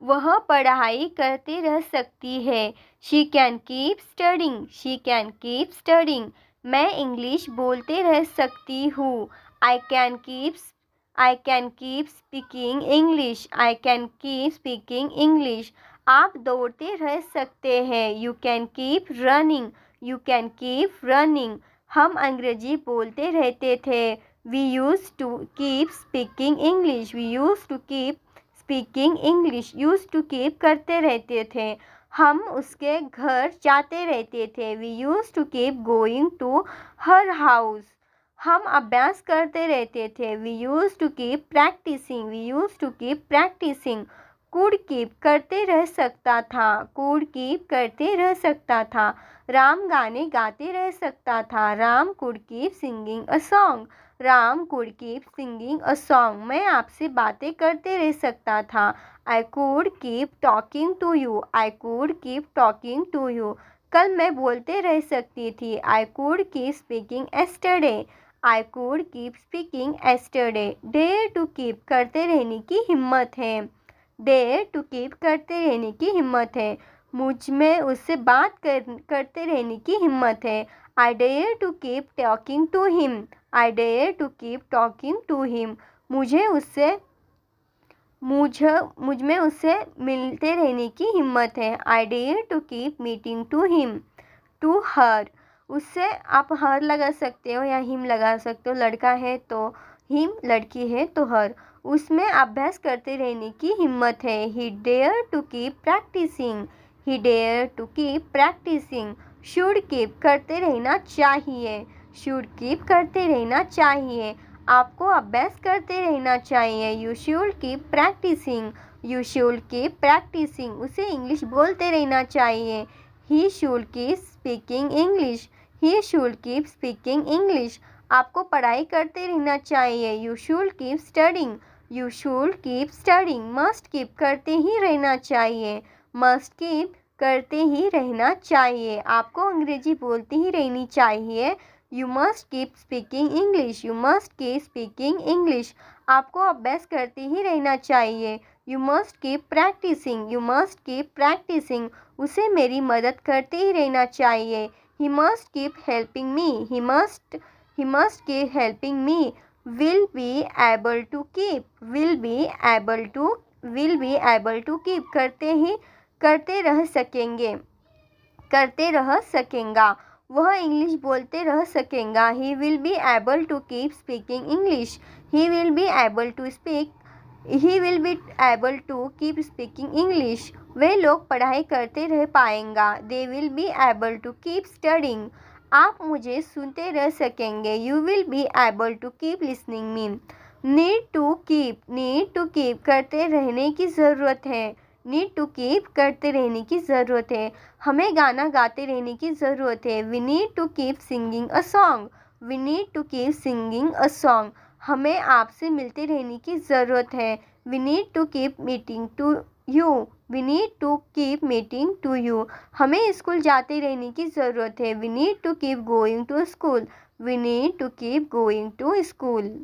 वह पढ़ाई करती रह सकती है। She can keep studying, she can keep studying. मैं इंग्लिश बोलते रह सकती हूँ। I can keep speaking English, I can keep speaking English. आप दौड़ते रह सकते हैं। You can keep running, you can keep running. हम अंग्रेजी बोलते रहते थे। We use to keep speaking English, we use to keep speaking English. Use to keep करते रहते थे। हम उसके घर जाते रहते थे। We use to keep going to her house. हम अभ्यास करते रहते थे। We use to keep practising, we use to keep practising. Could keep करते रह सकता था, कुड कीप करते रह सकता था। राम गाने गाते रह सकता था। Ram could keep singing a song, Ram could keep singing a song. मैं आपसे बातें करते रह सकता था। I could keep talking to you, I could keep talking to you. कल मैं बोलते रह सकती थी। I could keep speaking yesterday, I could keep speaking yesterday. Dare to keep करते रहने की हिम्मत है, डेयर टू कीप करते रहने की हिम्मत है। मुझ में उससे बात करते रहने की हिम्मत है। I dare to keep talking to him, I dare to keep talking to him. मुझ में उससे मिलते रहने की हिम्मत है। I dare to keep meeting to him, to her. उससे आप हर लगा सकते हो या हिम लगा सकते हो। लड़का है तो हिम, लड़की है तो हर। उसमें अभ्यास करते रहने की हिम्मत है। He dare to keep practising, he dare to keep practising. Should keep करते रहना चाहिए, शुड कीप करते रहना चाहिए। आपको अभ्यास करते रहना चाहिए। You should keep practising, you should keep practising. उसे इंग्लिश बोलते रहना चाहिए। He should keep speaking English, he should keep speaking English. आपको पढ़ाई करते रहना चाहिए। You should keep studying, you should keep studying. Must keep करते ही रहना चाहिए, मस्ट कीप करते ही रहना चाहिए। आपको अंग्रेजी बोलती ही रहनी चाहिए। You must keep speaking English, you must keep speaking English. आपको अभ्यास करते ही रहना चाहिए। You must keep practising, you must keep practising. उसे मेरी मदद करते ही रहना चाहिए। He must keep helping me, he must keep helping me. Will be able to keep, will be able to keep करते रह सकेंगे, करते रह सकेंगा। वह इंग्लिश बोलते रह सकेगा। He will be able to keep speaking English, he will be able to speak, he will be able to keep speaking English. वे लोग पढ़ाई करते रह पाएंगा। They will be able to keep studying. आप मुझे सुनते रह सकेंगे। You will be able to keep listening me. Need to keep करते रहने की ज़रूरत है, नीड टू कीप करते रहने की ज़रूरत है। हमें गाना गाते रहने की ज़रूरत है। We need to keep singing a song, we need to keep singing a song. हमें आपसे मिलते रहने की ज़रूरत है। We need to keep meeting to you, we need to keep meeting to you. हमें स्कूल जाते रहने की ज़रूरत है। We need to keep going to school, we need to keep going to school.